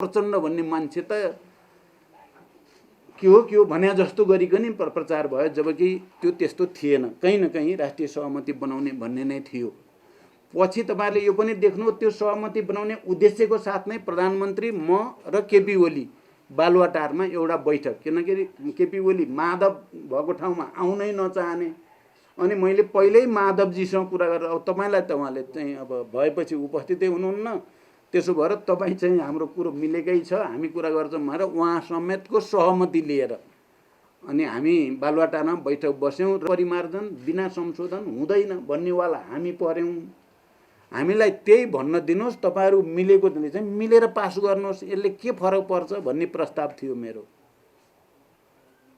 प्रचण्ड भन्ने मान्छे त के हो भने जस्तो गरिकन नि प्रचार भयो, जबकि त्यो त्यस्तो थिएन। कहीँ न कहीँ राष्ट्रिय सहमति बनाउने भन्ने नै थियो। पछि तपाईहरुले यो पनि देख्नु, त्यो सहमति बनाउने उद्देश्यको साथ नै प्रधानमन्त्री म र केपी ओली बालुवाटारमा एउटा बैठक, किनकि केपी ओली माधव भएको ठाउँमा आउनै नचाहने, अनि मैले पहिल्यै माधवजीसँग कुरा गरेर अब तपाईलाई त उहाँले चाहिँ अब भएपछि उपस्थितै हुनुहुन्न, त्यसो भएर तपाई चाहिँ हाम्रो कुरो मिलेकै छ, हामी कुरा गर्छौँ भनेर उहाँ समेतको सहमति लिएर अनि हामी बालुवाटारमा बैठक बस्यौँ। परिमार्जन बिना संशोधन हुँदैन भन्नेवाला हामी पर्यौँ। हामीलाई त्यही भन्न दिनुहोस्, तपाईहरु मिलेको चाहिँ मिलेर पास गर्नुहोस्, यसले के फरक पर्छ भन्ने प्रस्ताव थियो मेरो।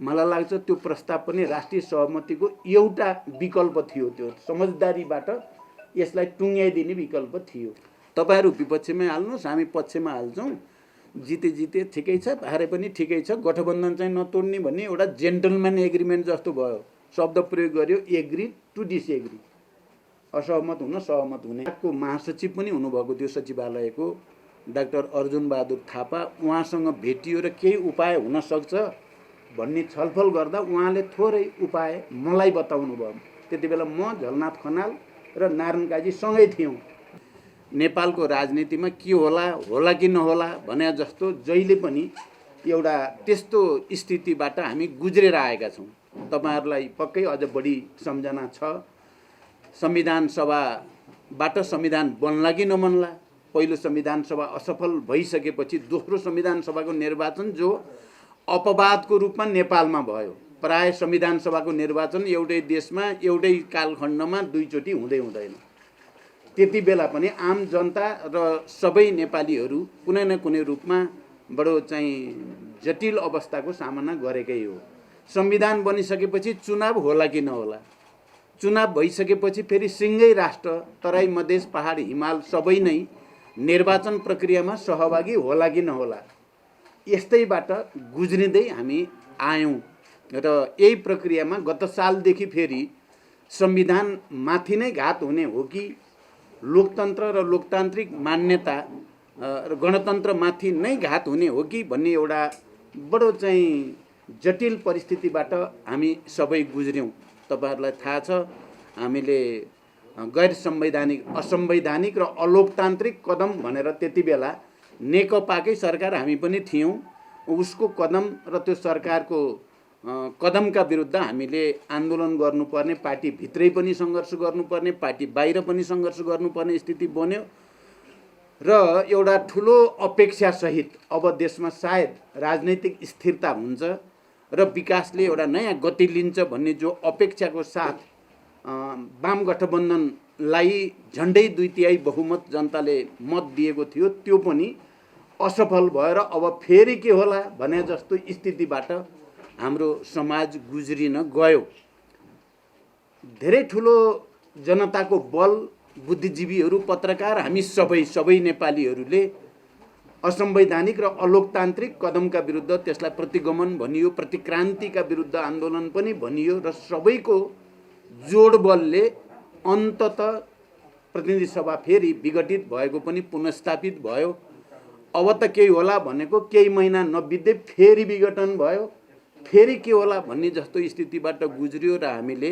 मलाई लाग्छ त्यो प्रस्ताव पनि राष्ट्रिय सहमतिको एउटा विकल्प थियो, त्यो समझदारीबाट यसलाई टुङ्ग्याइदिने विकल्प थियो। तपाईहरु विपक्षमै हाल्नुहोस्, हामी पक्षमा हाल्छौँ, जिते जिते ठिकै छ, हारे पनि ठिकै छ, गठबन्धन चाहिँ नतोड्ने भन्ने एउटा जेन्टलम्यान एग्रिमेन्ट जस्तो भयो। शब्द प्रयोग गर्यो, एग्री टु डिसएग्री, असहमत हुन सहमत हुने। को महासचिव पनि हुनुभएको थियो सचिवालयको डाक्टर अर्जुन बहादुर थापा, उहाँसँग भेटियो र केही उपाय हुन सक्छ भन्ने छलफल गर्दा उहाँले थोरै उपाय मलाई बताउनु भयो। त्यतिबेला म झलनाथ खनाल र नारायण काजी सँगै थियौँ। नेपालको राजनीतिमा के होला कि नहोला भने जस्तो जहिले पनि एउटा त्यस्तो स्थितिबाट हामी गुज्रेर आएका छौँ। तपाईहरुलाई पक्कै अझ बढी सम्झना छ, संविधान सभाबाट संविधान बन्ला कि नबन्ला। पहिलो संविधान सभा असफल भइसकेपछि दोस्रो संविधान सभाको निर्वाचन जो अपवादको रूपमा नेपालमा भयो। प्राय संविधान सभाको निर्वाचन एउटै देशमा एउटै कालखण्डमा दुईचोटि हुँदैन। त्यति बेला पनि आम जनता र सबै नेपालीहरू कुनै न कुनै रूपमा बडो चाहिँ जटिल अवस्थाको सामना गरेकै हो। संविधान बनिसकेपछि चुनाव होला कि नहोला, चुनाव भइसकेपछि फेरि सिंगै राष्ट्र तराई मधेस पहाड हिमाल सबै नै निर्वाचन प्रक्रियामा सहभागी होला कि नहोला, यस्तैबाट गुज्रिँदै हामी आयौँ। र यही प्रक्रियामा गत सालदेखि फेरि संविधान माथि नै घात हुने हो कि लोकतन्त्र र लोकतान्त्रिक मान्यता र गणतन्त्र माथि नै घात हुने हो कि भन्ने एउटा बडो चाहिँ जटिल परिस्थितिबाट हामी सबै गुज्र्यौँ। तपाईहरुलाई थाहा छ, हामीले गैर संवैधानिक, असंवैधानिक र अलोकतान्त्रिक कदम भनेर त्यति बेला नेकपाकै सरकार हामी पनि थियौँ। उसको कदम र त्यो सरकारको कदमका विरुद्ध हामीले आन्दोलन गर्नुपर्ने, पार्टी भित्रै पनि सङ्घर्ष गर्नुपर्ने, पार्टी बाहिर पनि सङ्घर्ष गर्नुपर्ने स्थिति बन्यो। र एउटा ठुलो अपेक्षा सहित अब देशमा सायद राजनैतिक स्थिरता हुन्छ र विकासले एउटा नयाँ गति लिन्छ भन्ने जो अपेक्षाको साथ वाम गठबन्धनलाई झन्डै 2/3 बहुमत जनताले मत दिएको थियो, त्यो पनि असफल भएर अब फेरि के होला भने जस्तो स्थितिबाट हाम्रो समाज गुज्रिन गयो। धेरै ठुलो जनताको बल, बुद्धिजीवीहरू, पत्रकार, हामी सबै नेपालीहरूले असंवैधानिक र अलोकतान्त्रिक कदमका विरुद्ध त्यसलाई प्रतिगमन भनियो, प्रतिक्रान्तिका विरुद्ध आन्दोलन पनि भनियो र सबैको जोडबलले अन्ततः प्रतिनिधि सभा फेरि विघटित भएको पनि पुनर्स्थापित भयो। अब त केही होला भनेको केही महिना नबित्दै फेरि विघटन भयो, फेरि के होला भन्ने जस्तो स्थितिबाट गुज्रियो र हामीले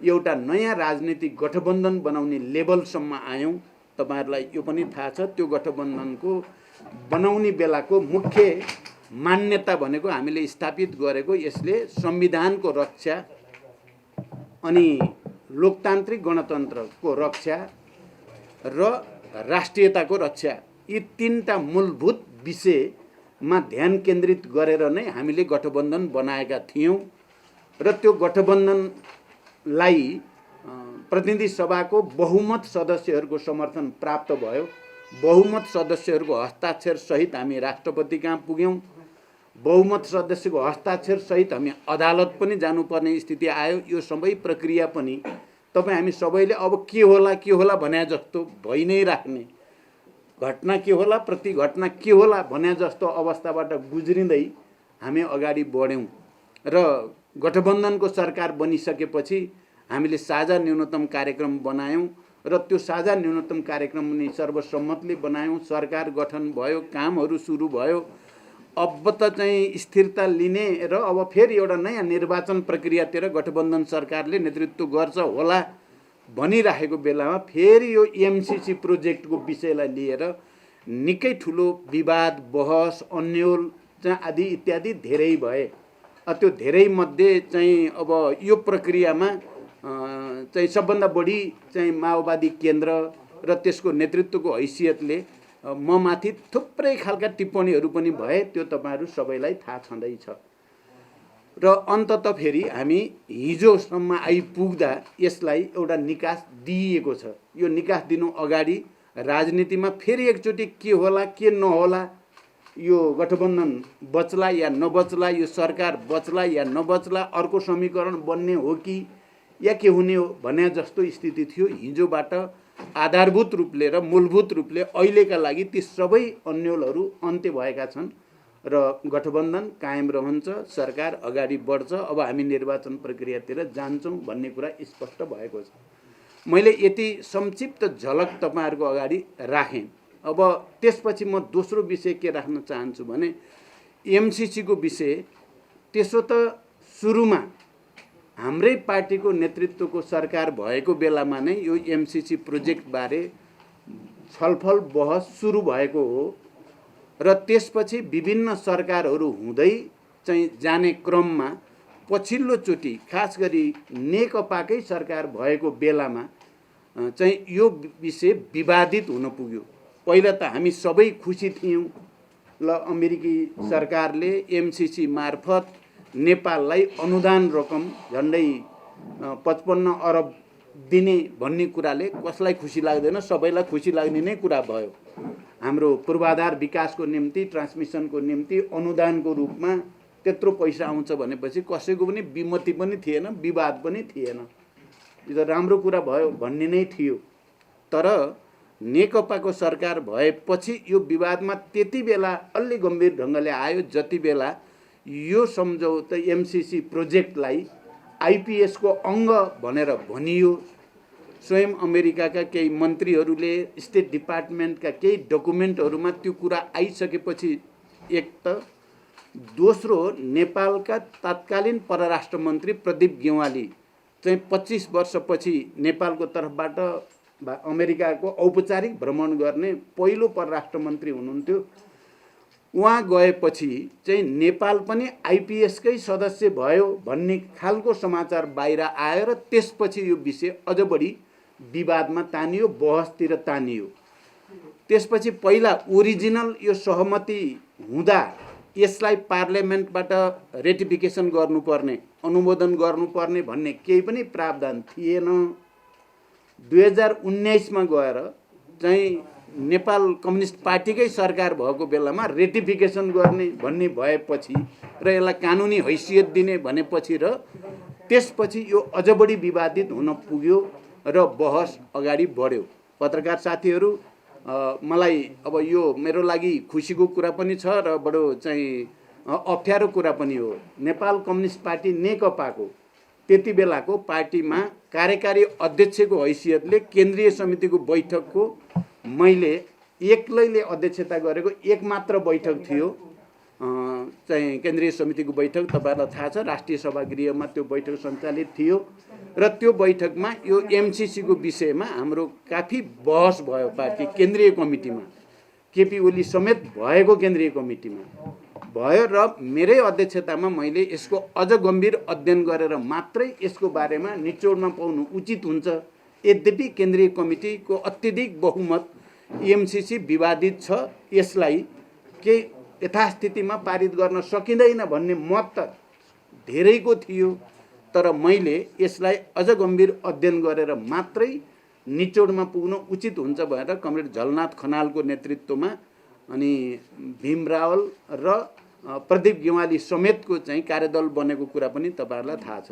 एउटा नयाँ राजनीतिक गठबन्धन बनाउने लेभलसम्म आयौँ। तपाईहरुलाई यो पनि थाहा छ, त्यो गठबन्धनको बनाउने बेलाको मुख्य मान्यता भनेको हामीले स्थापित गरेको यसले संविधानको रक्षा अनि लोकतान्त्रिक गणतन्त्रको रक्षा र राष्ट्रियताको रक्षा, यी तीनटा मूलभूत विषयमा ध्यान केन्द्रित गरेर नै हामीले गठबन्धन बनाएका थियौँ। र त्यो गठबन्धनलाई प्रतिनिधि सभाको बहुमत सदस्यहरूको समर्थन प्राप्त भयो। बहुमत सदस्यहरूको हस्ताक्षर सहित हामी राष्ट्रपति कहाँ पुग्यौँ। बहुमत सदस्यको हस्ताक्षर सहित हामी अदालत पनि जानुपर्ने स्थिति आयो। यो सबै प्रक्रिया पनि तपाईँ हामी सबैले अब के होला भने जस्तो भइ नै राख्ने, घटना के होला, प्रति घटना के होला भने जस्तो अवस्थाबाट गुज्रिँदै हामी अगाडि बढ्यौँ। र गठबन्धनको सरकार बनिसकेपछि हामीले साझा न्यूनतम कार्यक्रम बनायौँ र त्यो साझा न्यूनतम कार्यक्रम पनि सर्वसम्मतले बनायौँ। सरकार गठन भयो, कामहरू सुरु भयो। अब त चाहिँ स्थिरता लिने र अब फेरि एउटा नयाँ निर्वाचन प्रक्रियातिर गठबन्धन सरकारले नेतृत्व गर्छ होला भनिराखेको बेलामा फेरि यो एमसिसी प्रोजेक्टको विषयलाई लिएर निकै ठुलो विवाद, बहस, अन्यल चाहिँ आदि इत्यादि धेरै भए। त्यो धेरै मध्ये चाहिँ अब यो प्रक्रियामा चाहिँ सबभन्दा बढी चाहिँ माओवादी केन्द्र र त्यसको नेतृत्वको हैसियतले म माथि थुप्रै खालका टिप्पणीहरू पनि भए। त्यो तपाईहरु सबैलाई थाहा छँदैछ। र अन्ततः फेरि हामी हिजोसम्म आइपुग्दा यसलाई एउटा निकास दिइएको छ। यो निकास दिनु अगाडि राजनीतिमा फेरि एकचोटि के होला के नहोला, यो गठबन्धन बच्ला या नबच्ला, यो सरकार बच्ला या नबच्ला, अर्को समीकरण बन्ने हो कि या के हुने हो भन्ने जस्तो स्थिति थियो। हिजोबाट आधारभूत रूपले र मूलभूत रूपले अहिलेका लागि ती सबै अन्यलहरू अन्त्य भएका छन् र गठबन्धन कायम रहन्छ, सरकार अगाडि बढ्छ। अब हामी निर्वाचन प्रक्रियातिर जान्छौँ भन्ने कुरा स्पष्ट भएको छ। मैले यति संक्षिप्त झलक तपाईहरुको अगाडि राखेँ। अब त्यसपछि म दोस्रो विषय के राख्न चाहन्छु भने एमसिसी को विषय। त्यसो त सुरुमा हाम्रै पार्टीको नेतृत्वको सरकार भएको बेलामा नै यो एमसिसी प्रोजेक्ट बारे छलफल बहस सुरु भएको हो र त्यसपछि विभिन्न सरकारहरू हुँदै चाहिँ जाने क्रममा पछिल्लो चोटि खास गरी नेकपाकै सरकार भएको बेलामा चाहिँ यो विषय विवादित हुन पुग्यो। पहिला त हामी सबै खुसी थियौँ, ल अमेरिकी सरकारले एमसिसी मार्फत नेपाललाई अनुदान रकम झन्डै 55 अरब दिने भन्ने कुराले कसलाई खुसी लाग्दैन, सबैलाई खुसी लाग्ने नै कुरा भयो। हाम्रो पूर्वाधार विकासको निम्ति, ट्रान्समिसनको निम्ति अनुदानको रूपमा त्यत्रो पैसा आउँछ भनेपछि कसैको पनि विमति पनि थिएन, विवाद पनि थिएन। यो त राम्रो कुरा भयो भन्ने नै थियो। तर नेकपाको सरकार भएपछि यो विवादमा त्यति बेला अलि गम्भीर ढङ्गले आयो जति बेला यो सम्झौता एमसिसी प्रोजेक्टलाई आइपिएस को अंग भनेर भनियो। स्वयं अमेरिकाका केही मन्त्रीहरूले स्टेट डिपार्टमेन्टका केही डकुमेन्टहरूमा त्यो कुरा आइसकेपछि एक त दोस्रो नेपालका तत्कालीन परराष्ट्र मन्त्री प्रदीप गेवाली चाहिँ 25 वर्षपछि नेपालको तर्फबाट अमेरिकाको औपचारिक भ्रमण गर्ने पहिलो परराष्ट्र मन्त्री हुनुहुन्थ्यो। उहाँ गएपछि चाहिँ नेपाल पनि आइपिएसकै सदस्य भयो भन्ने खालको समाचार बाहिर आयो र त्यसपछि यो विषय अझ बढी विवादमा तानियो, बहसतिर तानियो। त्यसपछि पहिला ओरिजिनल यो सहमति हुँदा यसलाई पार्लियामेन्टबाट रेटिफिकेसन गर्नुपर्ने, अनुमोदन गर्नुपर्ने भन्ने केही पनि प्रावधान थिएन। 2019 मा गएर चाहिँ नेपाल कम्युनिस्ट पार्टीकै सरकार भएको बेलामा रेटिफिकेसन गर्ने भन्ने भएपछि र यसलाई कानुनी हैसियत दिने भनेपछि र त्यसपछि यो अझ बढी विवादित हुन पुग्यो र बहस अगाडि बढ्यो। पत्रकार साथीहरू, मलाई अब यो मेरो लागि खुसीको कुरा पनि छ र बडो चाहिँ अप्ठ्यारो कुरा पनि हो। नेपाल कम्युनिस्ट पार्टी नेकपाको त्यति बेलाको पार्टीमा कार्यकारी अध्यक्षको हैसियतले केन्द्रीय समितिको बैठकको मैले एक्लैले अध्यक्षता गरेको एक मात्र बैठक थियो। चाहिँ केन्द्रीय समितिको बैठक तपाईहरुलाई थाहा छ, राष्ट्रिय सभागृहमा त्यो बैठक सञ्चालित थियो र त्यो बैठकमा यो एमसिसी को विषयमा हाम्रो काफी बहस भयो। पार्टी केन्द्रीय कमिटीमा केपी ओली समेत भएको केन्द्रीय कमिटीमा भयो र मेरै अध्यक्षतामा मैले यसको अझ गम्भीर अध्ययन गरेर मात्रै यसको बारेमा निचोडमा पाउनु उचित हुन्छ। यद्यपि केन्द्रीय कमिटीको अत्यधिक बहुमत एमसिसी विवादित छ, यसलाई के यथास्थितिमा पारित गर्न सकिँदैन भन्ने मत त धेरैको थियो। तर मैले यसलाई अझ गम्भीर अध्ययन गरेर मात्रै निचोडमा पुग्नु उचित हुन्छ भनेर कमरेड झलनाथ खनालको नेतृत्वमा अनि भीम रावल र प्रदीप गेवाली समेतको चाहिँ कार्यदल बनेको कुरा पनि तपाईहरुलाई थाहा छ।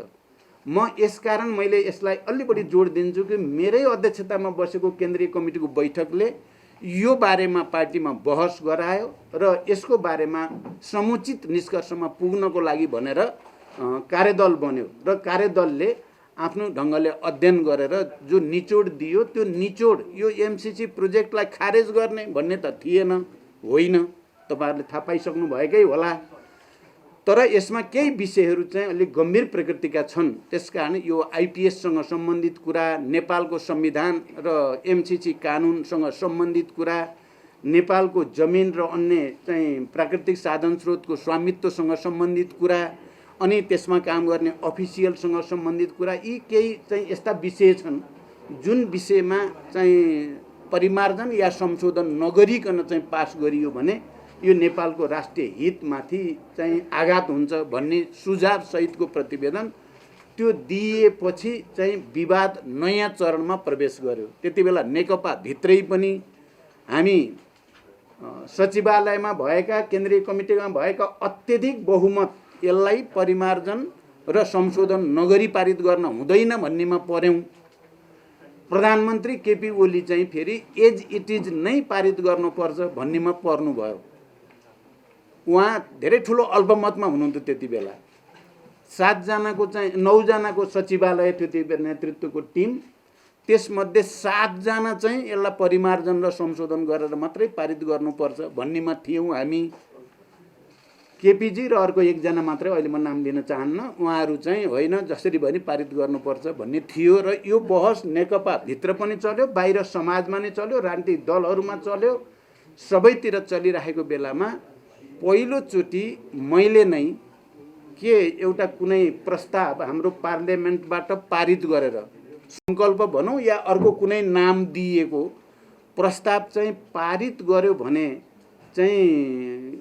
म यसकारण मैले यसलाई अलि बढी जोड दिन्छु कि मेरै अध्यक्षतामा बसेको केन्द्रीय कमिटीको बैठकले यो बारेमा पार्टीमा बहस गरायो र यसको बारेमा समुचित निष्कर्षमा पुग्नको लागि भनेर कार्यदल बन्यो र कार्यदलले आफ्नो ढङ्गले अध्ययन गरेर जो निचोड दियो त्यो निचोड यो एमसिसी प्रोजेक्टलाई खारेज गर्ने भन्ने त थिएन, होइन, तपाईहरुले थाहा पाइसक्नु भएकै होला। तर यसमा केही विषयहरू चाहिँ अलिक गम्भीर प्रकृतिका छन्। त्यसकारण यो आइपीएससँग सम्बन्धित कुरा, नेपालको संविधान र एमसिसी कानुनसँग सम्बन्धित कुरा, नेपालको जमिन र अन्य चाहिँ प्राकृतिक साधन स्रोतको स्वामित्वसँग सम्बन्धित कुरा, अनि त्यसमा काम गर्ने अफिसियलसँग सम्बन्धित कुरा, यी केही चाहिँ यस्ता विषय छन् जुन विषयमा चाहिँ परिमार्जन या संशोधन नगरिकन चाहिँ पास गरियो भने यो नेपालको राष्ट्रिय हितमाथि चाहिँ आघात हुन्छ भन्ने सुझाव सहितको प्रतिवेदन त्यो दिएपछि चाहिँ विवाद नयाँ चरणमा प्रवेश गर्यो। त्यतिबेला नेकपा भित्रै पनि हामी सचिवालयमा भएका, केन्द्रीय कमिटीमा भएका अत्यधिक बहुमत यसलाई परिमार्जन र संशोधन नगरी पारित गर्न हुँदैन भन्नेमा पर्यौं। प्रधानमन्त्री केपी ओली चाहिँ फेरि एज इट इज नै पारित गर्नुपर्छ भन्नेमा पर्नुभयो। उहाँ धेरै ठुलो अल्पमतमा हुनुहुन्थ्यो त्यतिबेला। 7 जनाको चाहिँ 9 जनाको सचिवालय थियो त्यतिबेला नेतृत्वको टिम, त्यसमध्ये 7 जना चाहिँ यसलाई परिमार्जन र संशोधन गरेर मात्रै पारित गर्नुपर्छ भन्नेमा थियौँ हामी। केपीजी र अर्को एकजना मात्रै, अहिले म नाम लिन चाहन्न, उहाँहरू चाहिँ होइन जसरी पनि पारित गर्नुपर्छ भन्ने थियो। र यो बहस नेकपा भित्र पनि चल्यो, बाहिर समाजमा नै चल्यो, राजनीतिक दलहरूमा चल्यो, सबैतिर चलिरहेको बेलामा पहिलोचोटि मैले नै के एउटा कुनै प्रस्ताव हाम्रो पार्लियामेन्टबाट पारित गरेर संकल्प भनौँ या अर्को कुनै नाम दिएको प्रस्ताव चाहिँ पारित गर्यो भने चाहिँ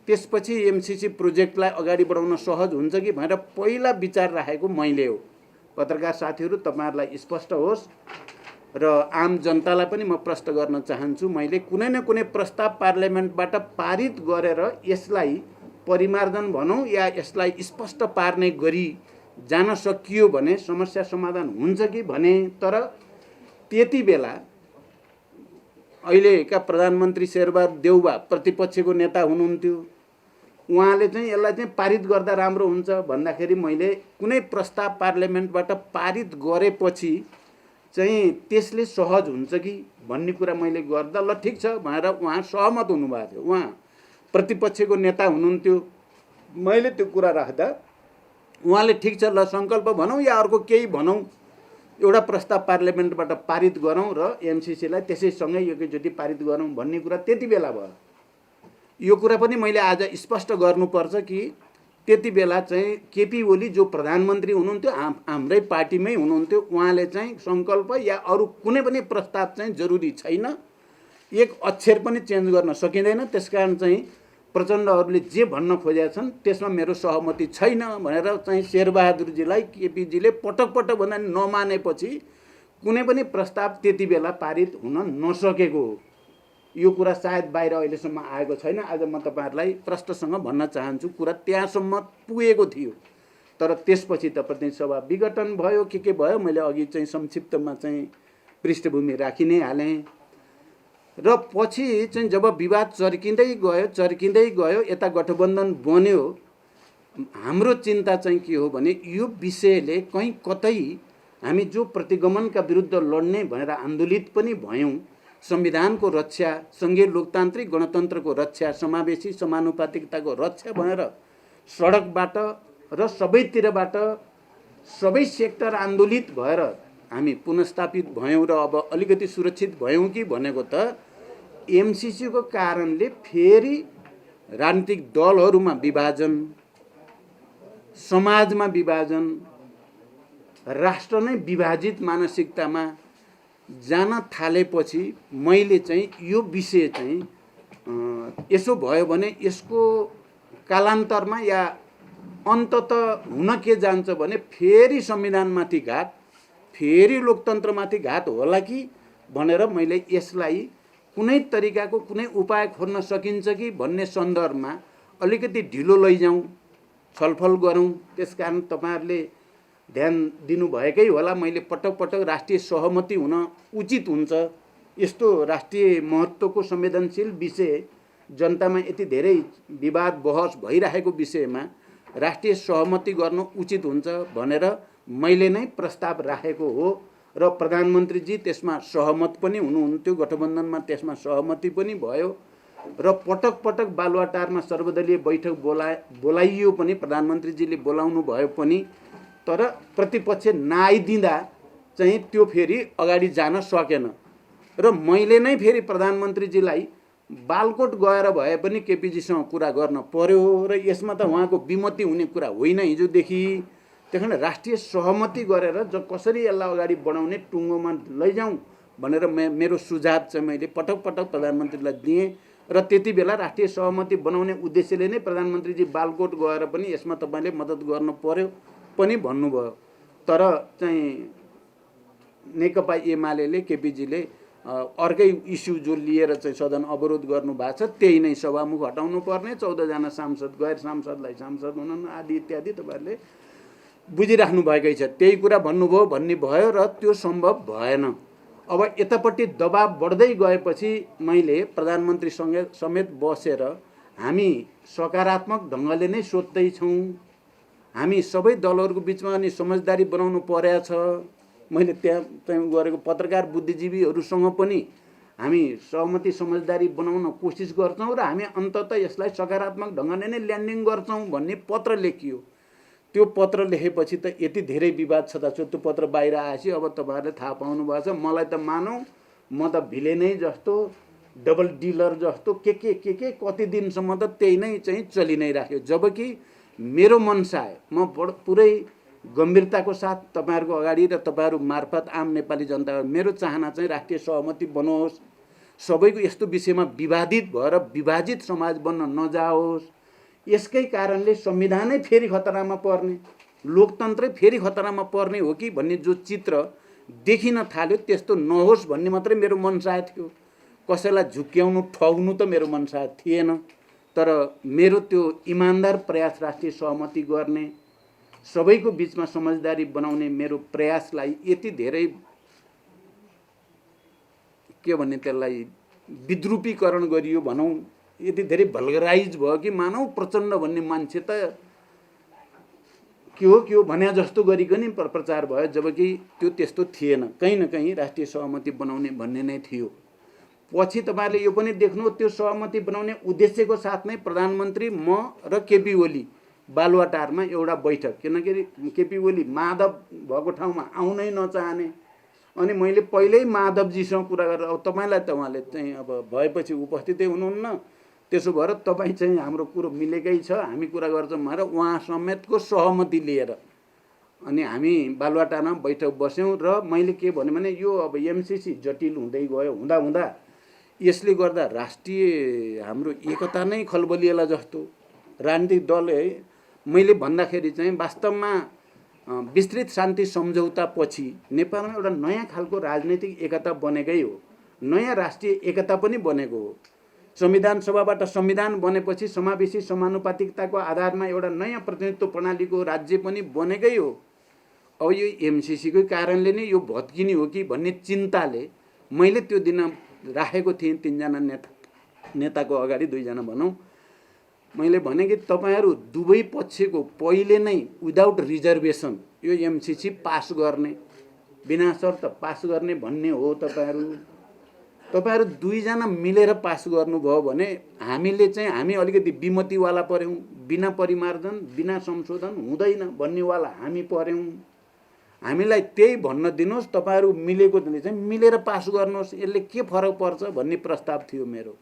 त्यसपछि एमसिसी प्रोजेक्टलाई अगाडि बढाउन सहज हुन्छ कि भनेर पहिला विचार राखेको मैले हो। पत्रकार साथीहरू, तपाईहरुलाई स्पष्ट होस् र आम जनतालाई पनि म प्रश्न गर्न चाहन्छु, मैले कुनै न कुनै प्रस्ताव पार्लियामेन्टबाट पारित गरेर यसलाई परिमार्जन भनौँ या यसलाई स्पष्ट पार्ने गरी जान सकियो भने समस्या समाधान हुन्छ कि भने। तर त्यति बेला अहिलेका प्रधानमन्त्री शेरबहादुर देउवा प्रतिपक्षको नेता हुनुहुन्थ्यो, उहाँले चाहिँ यसलाई चाहिँ पारित गर्दा राम्रो हुन्छ भन्दाखेरि मैले कुनै प्रस्ताव पार्लियामेन्टबाट पारित गरेपछि चाहिँ त्यसले सहज हुन्छ कि भन्ने कुरा मैले गर्दा ल ठिक छ भनेर उहाँ सहमत हुनुभएको थियो। उहाँ प्रतिपक्षको नेता हुनुहुन्थ्यो। मैले त्यो कुरा राख्दा उहाँले ठिक छ ल संकल्प भनौँ या अर्को केही भनौँ, एउटा प्रस्ताव पार्लियामेन्टबाट पारित गरौँ र एमसिसीलाई त्यसैसँगै एकैचोटि पारित गरौँ भन्ने कुरा त्यति बेला भयो। यो कुरा पनि मैले आज स्पष्ट गर्नुपर्छ कि त्यति बेला चाहिँ केपी ओली जो प्रधानमन्त्री हुनुहुन्थ्यो, हाम्रै पार्टीमै हुनुहुन्थ्यो, उहाँले चाहिँ संकल्प या अरू कुनै पनि प्रस्ताव चाहिँ जरुरी छैन, एक अक्षर पनि चेन्ज गर्न सकिँदैन, त्यसकारण चाहिँ प्रचण्डहरूले जे भन्न खोजेका छन् त्यसमा मेरो सहमति छैन भनेर चाहिँ शेरबहादुरजीलाई केपीजीले पटक पटक भन्दा नमानेपछि कुनै पनि प्रस्ताव त्यति बेला पारित हुन नसकेको हो। यो कुरा सायद बाहिर अहिलेसम्म आएको छैन। आज म तपाईहरुलाई प्रश्नसँग भन्न चाहन्छु, कुरा त्यहाँसम्म पुगेको थियो। तर त्यसपछि त प्रतिनिधि सभा विघटन भयो, के भयो, मैले अघि चाहिँ संक्षिप्तमा चाहिँ पृष्ठभूमि राखि नै हालेँ। र पछि चाहिँ जब विवाद चर्किँदै गयो, यता गठबन्धन बन्यो, हाम्रो चिन्ता चाहिँ के हो भने यो विषयले कहीँ कतै हामी जो प्रतिगमनका विरुद्ध लड्ने भनेर आन्दोलित पनि भयौँ, संविधानको रक्षा, संघीय लोकतान्त्रिक गणतन्त्रको रक्षा, समावेशी समानुपातिकताको रक्षा भनेर सडकबाट र सबैतिरबाट सबै सेक्टर आन्दोलित भएर हामी पुनर्स्थापित भयौँ र अब अलिकति सुरक्षित भयौँ कि भनेको त एमसिसीको कारणले फेरि राजनीतिक दलहरूमा विभाजन, समाजमा विभाजन, राष्ट्र नै विभाजित मानसिकतामा जान थालेपछि मैले चाहिँ यो विषय चाहिँ यसो भयो भने यसको कालान्तरमा या अन्तत हुन के जान्छ भने फेरि संविधानमाथि घात, फेरि लोकतन्त्रमाथि घात होला कि भनेर मैले यसलाई कुनै तरिकाको कुनै उपाय खोज्न सकिन्छ कि भन्ने सन्दर्भमा अलिकति ढिलो लैजाउँ, छलफल गरौँ। त्यसकारण तपाईहरुले ध्यान दिनुभएकै होला, मैले पटक पटक राष्ट्रिय सहमति हुन उचित हुन्छ, यस्तो राष्ट्रिय महत्त्वको संवेदनशील विषय, जनतामा यति धेरै विवाद बहस भइरहेको विषयमा राष्ट्रिय सहमति गर्न उचित हुन्छ भनेर मैले नै प्रस्ताव राखेको हो र प्रधानमन्त्रीजी त्यसमा सहमत पनि हुनुहुन्थ्यो, गठबन्धनमा त्यसमा सहमति पनि भयो र पटक पटक बालुवाटारमा सर्वदलीय बैठक बोलाइयो पनि, प्रधानमन्त्रीजीले बोलाउनु भयो पनि, तर प्रतिपक्ष नआइदिँदा चाहिँ त्यो फेरि अगाडि जान सकेन र मैले नै फेरि प्रधानमन्त्रीजीलाई बालकोट गएर भए पनि केपीजीसँग कुरा गर्न पर्यो र यसमा त उहाँको विमति हुने कुरा होइन हिजोदेखि। त्यही कारण राष्ट्रिय सहमति गरेर कसरी यसलाई अगाडि बढाउने टुङ्गोमा लैजाउँ भनेर मेरो सुझाव चाहिँ मैले पटक पटक प्रधानमन्त्रीलाई दिएँ र त्यति बेला राष्ट्रिय सहमति बनाउने उद्देश्यले नै प्रधानमन्त्रीजी बालकोट गएर पनि यसमा तपाईँले मद्दत गर्नु पर्यो पनि भन्नुभयो। तर चाहिँ नेकपा एमाले केपीजीले अर्कै इस्यु जो लिएर चाहिँ सदन अवरोध गर्नु भएको छ, त्यही नै सभामुख हटाउनु पर्ने, 14 जना सांसद गैर सांसदलाई सांसद हुन आदि इत्यादि तपाईँहरूले बुझिराख्नु भएकै छ। त्यही कुरा भन्नुभयो भन्ने भयो र त्यो सम्भव भएन। अब यतापट्टि दबाब बढ्दै गएपछि मैले प्रधानमन्त्रीसँग समेत बसेर हामी सकारात्मक ढङ्गले नै सोध्दैछौँ, हामी सबै दलहरूको बिचमा अनि समझदारी बनाउनु परेको छ। मैले त्यहाँ चाहिँ गरेको पत्रकार बुद्धिजीवीहरूसँग पनि हामी सहमति समझदारी बनाउन कोसिस गर्छौँ र हामी अन्ततः यसलाई सकारात्मक ढङ्गले नै ल्यान्डिङ गर्छौँ भन्ने पत्र लेखियो। त्यो पत्र लेखेपछि त यति धेरै विवाद छताछु त्यो पत्र बाहिर आएपछि अब तपाईँहरूले थाहा पाउनु भएको छ। मलाई त मानौँ म त भिलेनै जस्तो, डबल डिलर जस्तो के कति दिनसम्म त त्यही नै चाहिँ चलि नै राख्यो। जबकि मेरो मनसाय म पुरै गम्भीरताको साथ तपाईँहरूको अगाडि र तपाईँहरू मार्फत आम नेपाली जनता मेरो चाहना चाहिँ राष्ट्रिय सहमति बनोस्, सबैको यस्तो विषयमा विवादित भएर विभाजित समाज बन्न नजाओस्। यसकै कारणले संविधानै फेरि खतरामा पर्ने, लोकतन्त्रै फेरि खतरामा पर्ने हो कि भन्ने जो चित्र देखिन थाल्यो त्यस्तो नहोस् भन्ने मात्रै मेरो मनसाय थियो। कसैलाई झुक्क्याउनु ठग्नु त मेरो मनसाय थिएन। तर मेरो त्यो इमान्दार प्रयास राष्ट्रिय सहमति गर्ने, सबैको बिचमा समझदारी बनाउने मेरो प्रयासलाई यति धेरै के भन्ने त्यसलाई विद्रूपीकरण गरियो भनौँ, यति धेरै भल्गराइज भयो कि मानव प्रचण्ड भन्ने मान्छे त के हो भने जस्तो गरिकन प्रचार भयो। जबकि त्यो त्यस्तो थिएन, कहीँ न कहीँ राष्ट्रिय सहमति बनाउने भन्ने नै थियो। पछि तपाईँहरूले यो पनि देख्नु, त्यो सहमति बनाउने उद्देश्यको साथ नै प्रधानमन्त्री म र केपी ओली बालुवाटारमा एउटा बैठक, किनकि केपी ओली माधव भएको ठाउँमा आउनै नचाहने, अनि मैले पहिल्यै माधवजीसँग कुरा गरेर अब तपाईँलाई त उहाँले चाहिँ अब भएपछि उपस्थितै हुनुहुन्न, त्यसो भएर तपाईँ चाहिँ हाम्रो कुरो मिलेकै छ, हामी कुरा गर्छौँ भनेर उहाँ समेतको सहमति लिएर अनि हामी बालुवाटारमा बैठक बस्यौँ। र मैले के भने यो अब एमसिसी जटिल हुँदै गयो, हुँदा यसले गर्दा राष्ट्रिय हाम्रो एकता नै खलबलिएला जस्तो राजनीतिक दल है। मैले भन्दाखेरि चाहिँ वास्तवमा विस्तृत शान्ति सम्झौता पछि नेपालमा एउटा नयाँ खालको राजनीतिक एकता बनेकै हो, नयाँ राष्ट्रिय एकता पनि बनेको हो। संविधान सभाबाट संविधान बनेपछि समावेशी समानुपातिकताको आधारमा एउटा नयाँ प्रतिनिधित्व प्रणालीको राज्य पनि बनेकै हो। अब यो एमसिसीकै कारणले नै यो भत्किने हो कि भन्ने चिन्ताले मैले त्यो दिन राखेको थिएँ 3 जना नेताको अगाडि, 2 जना भनौँ। मैले भने कि तपाईँहरू दुवै पक्षको पहिले नै विदाउट रिजर्भेसन यो एमसिसी पास गर्ने, बिना शर्त पास गर्ने भन्ने हो। तपाईँहरू 2 जना मिलेर पास गर्नुभयो भने हामी अलिकति विमतिवाला पऱ्यौँ, बिना परिमार्जन बिना संशोधन हुँदैन भन्नेवाला हामी पऱ्यौँ। हामीलाई त्यही भन्न दिनुहोस्, तपाईँहरू मिलेको चाहिँ मिलेर पास गर्नुहोस्, यसले के फरक पर्छ भन्ने प्रस्ताव थियो मेरो।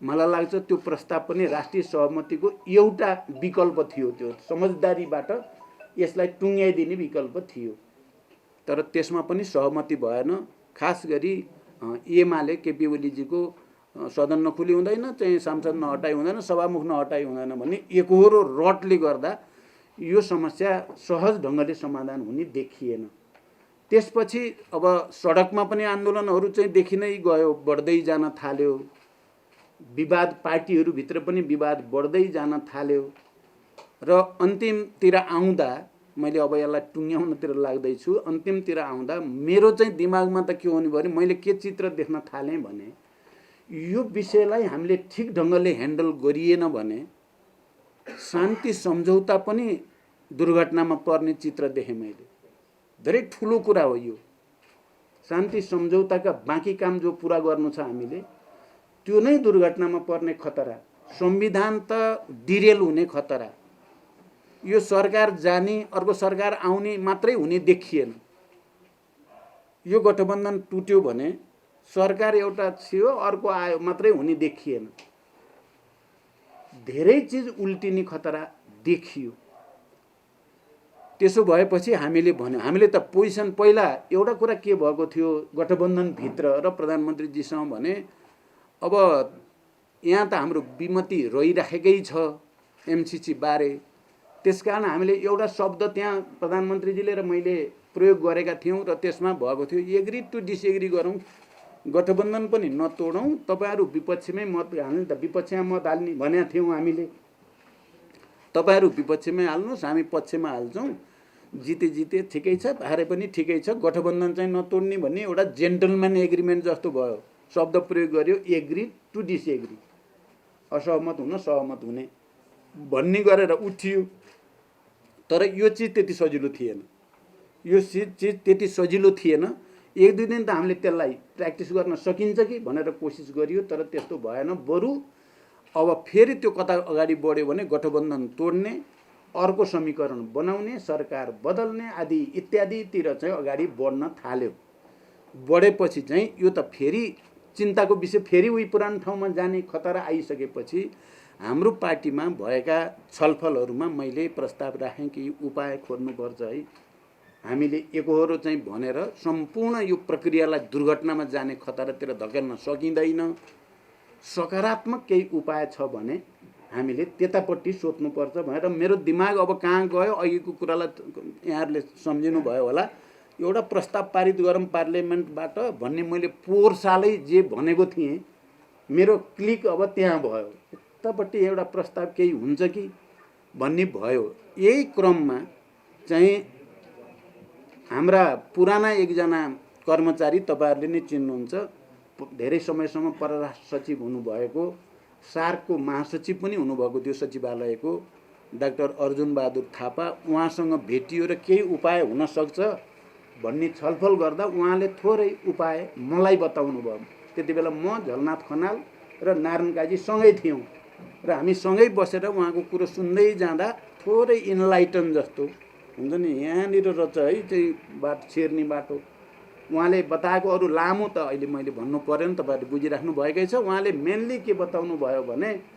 मलाई लाग्छ त्यो प्रस्ताव पनि राष्ट्रिय सहमतिको एउटा विकल्प थियो, त्यो समझदारीबाट यसलाई टुङ्ग्याइदिने विकल्प थियो। तर त्यसमा पनि सहमति भएन। खास गरी एमाले केपी ओलीजीको सदन नखुली हुँदैन, चाहिँ सांसद नहटाइ हुँदैन, सभामुख नहटाइ हुँदैन भन्ने एकहोरो रटले गर्दा यो समस्या सहज ढङ्गले समाधान हुने देखिएन। त्यसपछि अब सडकमा पनि आन्दोलनहरू चाहिँ देखि नै गयो, बढ्दै जान थाल्यो, विवाद पार्टीहरूभित्र पनि विवाद बढ्दै जान थाल्यो र अन्तिमतिर आउँदा मैले अब यसलाई टुङ्ग्याउनतिर लाग्दैछु। अन्तिमतिर आउँदा मेरो चाहिँ दिमागमा त के हुने भयो, मैले के चित्र देख्न थालेँ भने यो विषयलाई हामीले ठिक ढङ्गले ह्यान्डल गरिएन भने शान्ति सम्झौता पनि दुर्घटनामा पर्ने चित्र देखेँ मैले। धेरै ठुलो कुरा हो यो। शान्ति सम्झौताका बाँकी काम जो पुरा गर्नु छ हामीले, त्यो नै दुर्घटनामा पर्ने खतरा, संविधान त डिरेल हुने खतरा, यो सरकार जाने अर्को सरकार आउने मात्रै हुने देखिएन। यो गठबन्धन टुट्यो भने सरकार एउटा थियो अर्को आयो मात्रै हुने देखिएन। धेरै चिज उल्टिने खतरा देखियो। त्यसो भएपछि हामीले भन्यो, हामीले त पोजिसन पहिला एउटा कुरा के भएको थियो गठबन्धनभित्र र प्रधानमन्त्रीजीसँग भने, अब यहाँ त हाम्रो विमति रहिराखेकै छ एमसिसी बारे, त्यसकारण हामीले एउटा शब्द त्यहाँ प्रधानमन्त्रीजीले र मैले प्रयोग गरेका थियौँ र त्यसमा भएको थियो एग्री टु डिसएग्री गरौँ, गठबन्धन पनि नतोडौँ, तपाईँहरू विपक्षमै मत हाल्ने त विपक्षमा मत हाल्ने भनेका थियौँ हामीले, तपाईँहरू विपक्षमै हाल्नुहोस् हामी पक्षमा हाल्छौँ, जिते जिते ठिकै छ, हारे पनि ठिकै छ, गठबन्धन चाहिँ नतोड्ने भन्ने एउटा जेन्टलम्यान एग्रिमेन्ट जस्तो भयो। शब्द प्रयोग गर्यो एग्री टु डिसएग्री, असहमत हुन सहमत हुने भन्ने गरेर उठियो। तर यो चिज त्यति सजिलो थिएन, यो चिज त्यति सजिलो थिएन। एक दुई दिन त हामीले त्यसलाई प्र्याक्टिस गर्न सकिन्छ कि भनेर कोसिस गरियो, तर त्यस्तो भएन। बरु अब फेरि त्यो कता अगाडि बढ्यो भने गठबन्धन तोड्ने, अर्को समीकरण बनाउने, सरकार बदल्ने आदि इत्यादितिर चाहिँ अगाडि बढ्न थाल्यो। बढेपछि चाहिँ यो त फेरि चिन्ताको विषय, फेरि उही पुरानो ठाउँमा जाने खतरा आइसकेपछि हाम्रो पार्टीमा भएका छलफलहरूमा मैले प्रस्ताव राखेँ कि उपाय खोज्नुपर्छ है। हामीले एकहोरो चाहिँ भनेर सम्पूर्ण यो प्रक्रियालाई दुर्घटनामा जाने खतरातिर धकेल्न सकिँदैन। सकारात्मक केही उपाय छ भने हामीले त्यतापट्टि सोच्नुपर्छ भनेर मेरो दिमाग अब कहाँ गयो, अघिको कुरालाई यहाँहरूले सम्झिनु भयो होला। एउटा प्रस्ताव पारित गरौँ पार्लियामेन्टबाट भन्ने मैले पोहोर सालै जे भनेको थिएँ, मेरो क्लिक अब त्यहाँ भयो। यतापट्टि एउटा प्रस्ताव केही हुन्छ कि भन्ने भयो। यही क्रममा चाहिँ हाम्रा पुराना एकजना कर्मचारी, तपाईँहरूले नै चिन्नुहुन्छ, धेरै समयसम्म परराष्ट्र सचिव हुनुभएको, सार्कको महासचिव पनि हुनुभएको थियो सचिवालयको, डाक्टर अर्जुन बहादुर थापा, उहाँसँग भेटियो र केही उपाय हुन सक्छ भन्ने छलफल गर्दा उहाँले थोरै उपाय मलाई बताउनु भयो। त्यति बेला म, झलनाथ खनाल र नारायण काजी सँगै थियौँ र हामी सँगै बसेर उहाँको कुरो सुन्दै जाँदा थोरै इन्लाइटन जस्तो हुन्छ नि, यहाँनिर रहेछ है चाहिँ बाटो छिर्ने बाटो, उहाँले बताएको अरू लामो त अहिले मैले भन्नु परेन, तपाईँहरूले बुझिराख्नु भएकै छ। उहाँले मेनली के बताउनु भयो भने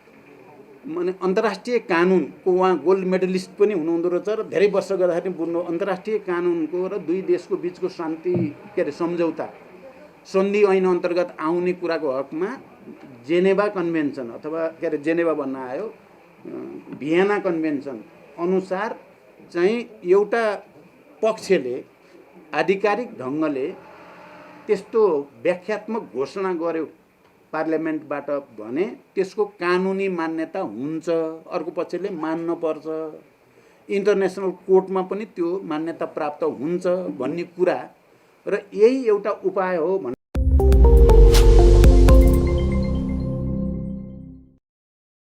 माने अन्तर्राष्ट्रिय कानुनको, उहाँ गोल्ड मेडलिस्ट पनि हुनुहुँदो रहेछ र धेरै वर्ष गर्दाखेरि बुझ्नु, अन्तर्राष्ट्रिय कानुनको र दुई देशको बिचको शान्ति के अरे सम्झौता सन्धि ऐन अन्तर्गत आउने कुराको हकमा जेनेभा कन्भेन्सन अथवा के अरे जेनेभा भन्न आयो, भियना कन्भेन्सन अनुसार चाहिँ एउटा पक्षले आधिकारिक ढङ्गले त्यस्तो व्याख्यात्मक घोषणा गर्यो पार्लियामेन्टबाट भने त्यसको कानुनी मान्यता हुन्छ, अर्को पक्षले मान्न पर्छ, इन्टरनेसनल कोर्टमा पनि त्यो मान्यता प्राप्त हुन्छ भन्ने कुरा र यही एउटा उपाय हो।